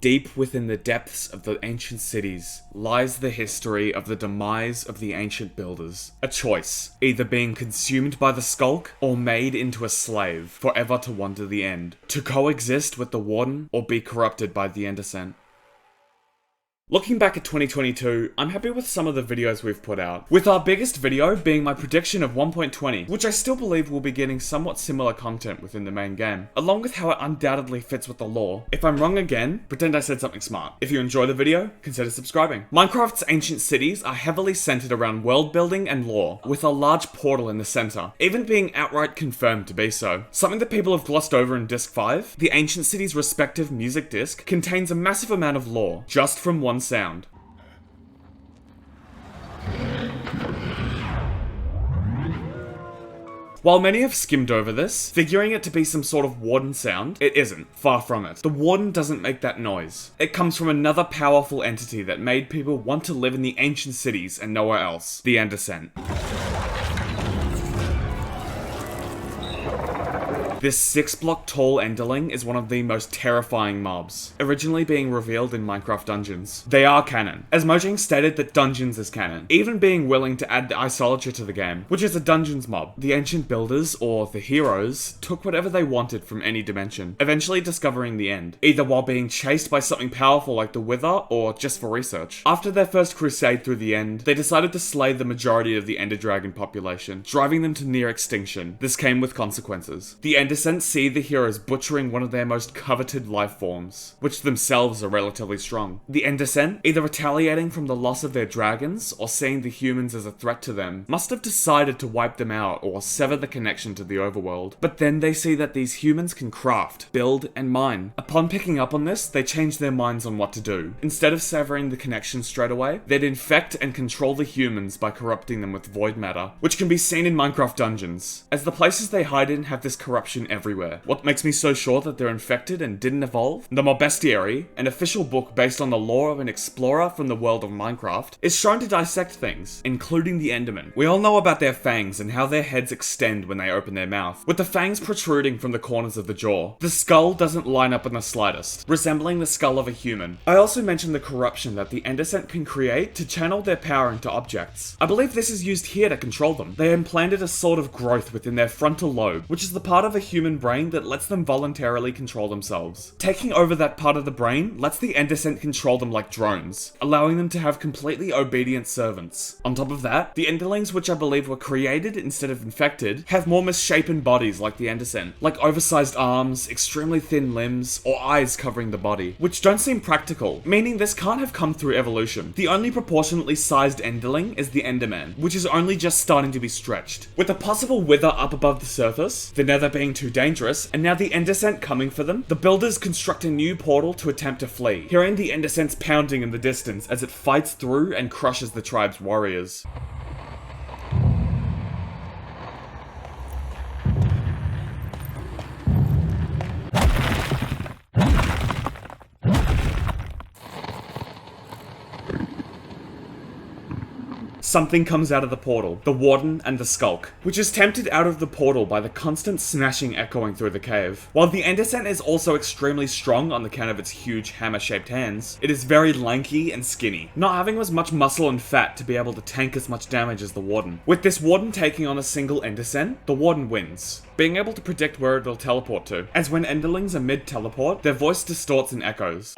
Deep within the depths of the ancient cities lies the history of the demise of the ancient builders. A choice, either being consumed by the skulk or made into a slave, forever to wander the end. To coexist with the Warden or be corrupted by the Descent. Looking back at 2022, I'm happy with some of the videos we've put out, with our biggest video being my prediction of 1.20, which I still believe will be getting somewhat similar content within the main game, along with how it undoubtedly fits with the lore. If I'm wrong again, pretend I said something smart. If you enjoy the video, consider subscribing. Minecraft's ancient cities are heavily centered around world building and lore, with a large portal in the center, even being outright confirmed to be so. Something that people have glossed over in Disc 5, the ancient city's respective music disc contains a massive amount of lore, just from one sound. While many have skimmed over this, figuring it to be some sort of warden sound, it isn't. Far from it. The warden doesn't make that noise. It comes from another powerful entity that made people want to live in the ancient cities and nowhere else. The Descent. This 6-block tall enderling is one of the most terrifying mobs, originally being revealed in Minecraft Dungeons. They are canon, as Mojang stated that Dungeons is canon, even being willing to add the Isolature to the game, which is a Dungeons mob. The ancient builders, or the heroes, took whatever they wanted from any dimension, eventually discovering the end, either while being chased by something powerful like the Wither, or just for research. After their first crusade through the end, they decided to slay the majority of the Ender Dragon population, driving them to near extinction. This came with consequences. The Descent see the heroes butchering one of their most coveted life forms, which themselves are relatively strong. The Descent, either retaliating from the loss of their dragons or seeing the humans as a threat to them, must have decided to wipe them out or sever the connection to the overworld. But then they see that these humans can craft, build, and mine. Upon picking up on this, they change their minds on what to do. Instead of severing the connection straight away, they'd infect and control the humans by corrupting them with void matter, which can be seen in Minecraft Dungeons, as the places they hide in have this corruption everywhere. What makes me so sure that they're infected and didn't evolve? The Bestiary, an official book based on the lore of an explorer from the world of Minecraft, is shown to dissect things, including the Endermen. We all know about their fangs and how their heads extend when they open their mouth, with the fangs protruding from the corners of the jaw. The skull doesn't line up in the slightest, resembling the skull of a human. I also mentioned the corruption that the Descent can create to channel their power into objects. I believe this is used here to control them. They implanted a sort of growth within their frontal lobe, which is the part of a human brain that lets them voluntarily control themselves. Taking over that part of the brain lets the Descent control them like drones, allowing them to have completely obedient servants. On top of that, the Enderlings, which I believe were created instead of infected, have more misshapen bodies like the Descent, like oversized arms, extremely thin limbs, or eyes covering the body, which don't seem practical, meaning this can't have come through evolution. The only proportionately sized Enderling is the Enderman, which is only just starting to be stretched. With a possible Wither up above the surface, the Nether being too dangerous, and now the Descent coming for them, the builders construct a new portal to attempt to flee, hearing the Descent's pounding in the distance as it fights through and crushes the tribe's warriors. Something comes out of the portal, the Warden and the Skulk, which is tempted out of the portal by the constant smashing echoing through the cave. While the Descent is also extremely strong on account of its huge hammer-shaped hands, it is very lanky and skinny, not having as much muscle and fat to be able to tank as much damage as the Warden. With this Warden taking on a single Descent, the Warden wins, being able to predict where it'll teleport to, as when Enderlings are mid-teleport, their voice distorts and echoes.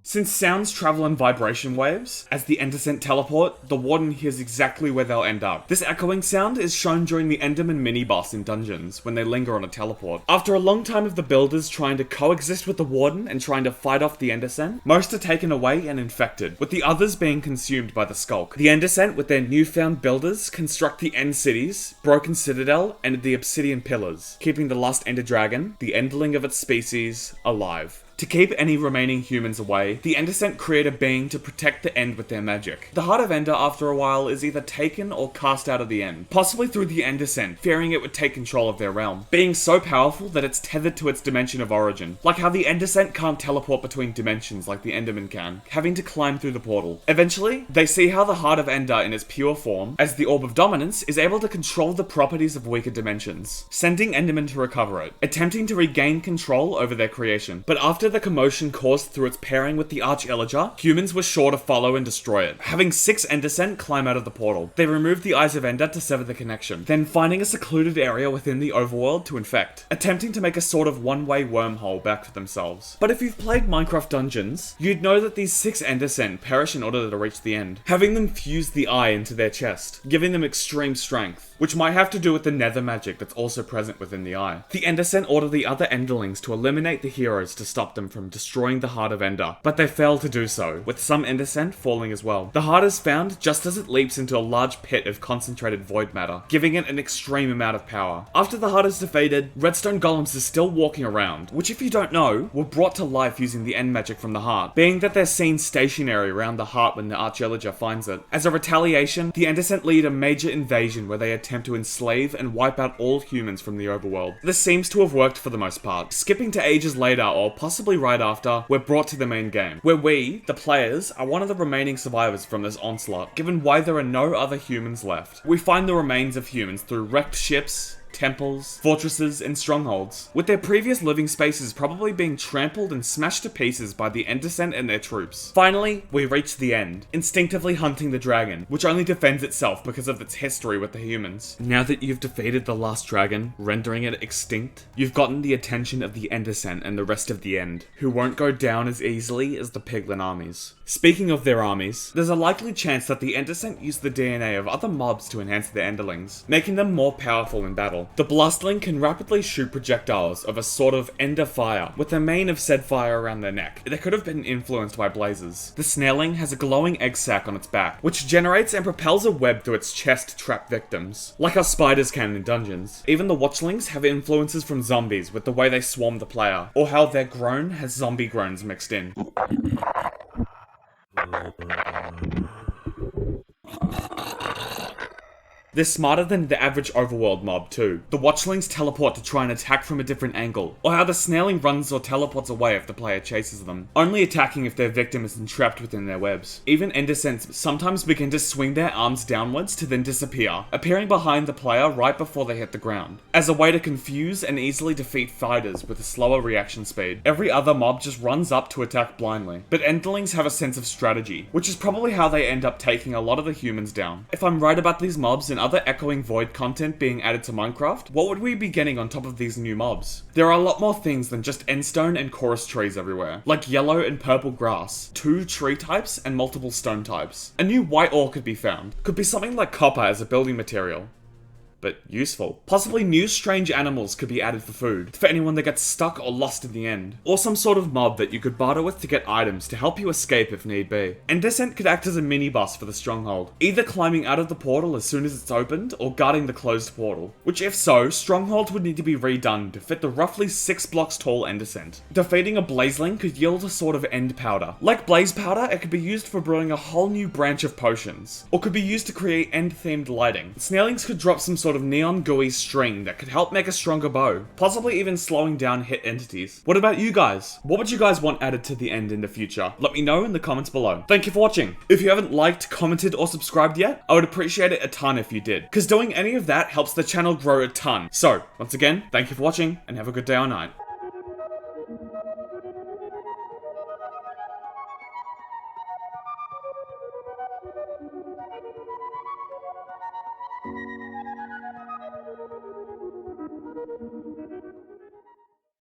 Since sounds travel in vibration waves, as the Descent teleport, the Warden hears exactly where they'll end up. This echoing sound is shown during the Enderman mini-boss in Dungeons, when they linger on a teleport. After a long time of the builders trying to coexist with the Warden and trying to fight off the Descent, most are taken away and infected, with the others being consumed by the Skulk. The Descent, with their newfound builders, construct the End Cities, Broken Citadel, and the Obsidian Pillars, keeping the lost Ender Dragon, the Enderling of its species, alive. To keep any remaining humans away, the End Descent create a being to protect the End with their magic. The Heart of Ender, after a while, is either taken or cast out of the End, possibly through the End Descent, fearing it would take control of their realm, being so powerful that it's tethered to its dimension of origin, like how the End Descent can't teleport between dimensions like the Enderman can, having to climb through the portal. Eventually, they see how the Heart of Ender in its pure form, as the Orb of Dominance, is able to control the properties of weaker dimensions, sending Enderman to recover it, attempting to regain control over their creation. But after the commotion caused through its pairing with the Arch-Illager, humans were sure to follow and destroy it, having 6 End Descent climb out of the portal. They removed the Eyes of Ender to sever the connection, then finding a secluded area within the overworld to infect, attempting to make a sort of one-way wormhole back for themselves. But if you've played Minecraft Dungeons, you'd know that these 6 End Descent perish in order to reach the end, having them fuse the eye into their chest, giving them extreme strength, which might have to do with the nether magic that's also present within the eye. The End Descent order the other Enderlings to eliminate the heroes to stop them from destroying the Heart of Ender, but they fail to do so, with some End Descent falling as well. The heart is found just as it leaps into a large pit of concentrated void matter, giving it an extreme amount of power. After the heart is defeated, redstone golems are still walking around, which if you don't know, were brought to life using the end magic from the heart, being that they're seen stationary around the heart when the Arch-Illager finds it. As a retaliation, the End Descent lead a major invasion where they attempt to enslave and wipe out all humans from the overworld. This seems to have worked for the most part. Skipping to ages later, or possibly right after, we're brought to the main game, where we, the players, are one of the remaining survivors from this onslaught, given why there are no other humans left. We find the remains of humans through wrecked ships, temples, fortresses, and strongholds, with their previous living spaces probably being trampled and smashed to pieces by the End Descent and their troops. Finally, we reach the end, instinctively hunting the dragon, which only defends itself because of its history with the humans. Now that you've defeated the last dragon, rendering it extinct, you've gotten the attention of the End Descent and the rest of the End, who won't go down as easily as the Piglin armies. Speaking of their armies, there's a likely chance that the End Descent use the DNA of other mobs to enhance their Enderlings, making them more powerful in battle. The Blastling can rapidly shoot projectiles of a sort of ender fire, with a mane of said fire around their neck. They could have been influenced by blazes. The Snailling has a glowing egg sac on its back, which generates and propels a web through its chest to trap victims, like how spiders can in dungeons. Even the Watchlings have influences from zombies with the way they swarm the player, or how their groan has zombie groans mixed in. They're smarter than the average overworld mob too. The Watchlings teleport to try and attack from a different angle, or how the Snailling runs or teleports away if the player chases them, only attacking if their victim is entrapped within their webs. Even End Descents sometimes begin to swing their arms downwards to then disappear, appearing behind the player right before they hit the ground, as a way to confuse and easily defeat fighters with a slower reaction speed. Every other mob just runs up to attack blindly, but Enderlings have a sense of strategy, which is probably how they end up taking a lot of the humans down. If I'm right about these mobs and other echoing void content being added to Minecraft, what would we be getting on top of these new mobs? There are a lot more things than just endstone and chorus trees everywhere, like yellow and purple grass, 2 tree types, and multiple stone types. A new white ore could be found. Could be something like copper as a building material, but useful. Possibly new strange animals could be added for food, for anyone that gets stuck or lost in the end. Or some sort of mob that you could barter with to get items to help you escape if need be. End Descent could act as a mini-boss for the stronghold, either climbing out of the portal as soon as it's opened, or guarding the closed portal. Which if so, strongholds would need to be redone to fit the roughly 6 blocks tall End Descent. Defeating a Blazeling could yield a sort of end powder. Like blaze powder, it could be used for brewing a whole new branch of potions, or could be used to create end-themed lighting. Snailings could drop some sort of neon gooey string that could help make a stronger bow, possibly even slowing down hit entities. What about you guys? What would you guys want added to the end in the future? Let me know in the comments below. Thank you for watching. If you haven't liked, commented, or subscribed yet, I would appreciate it a ton if you did, because doing any of that helps the channel grow a ton. So, once again, thank you for watching, and have a good day or night.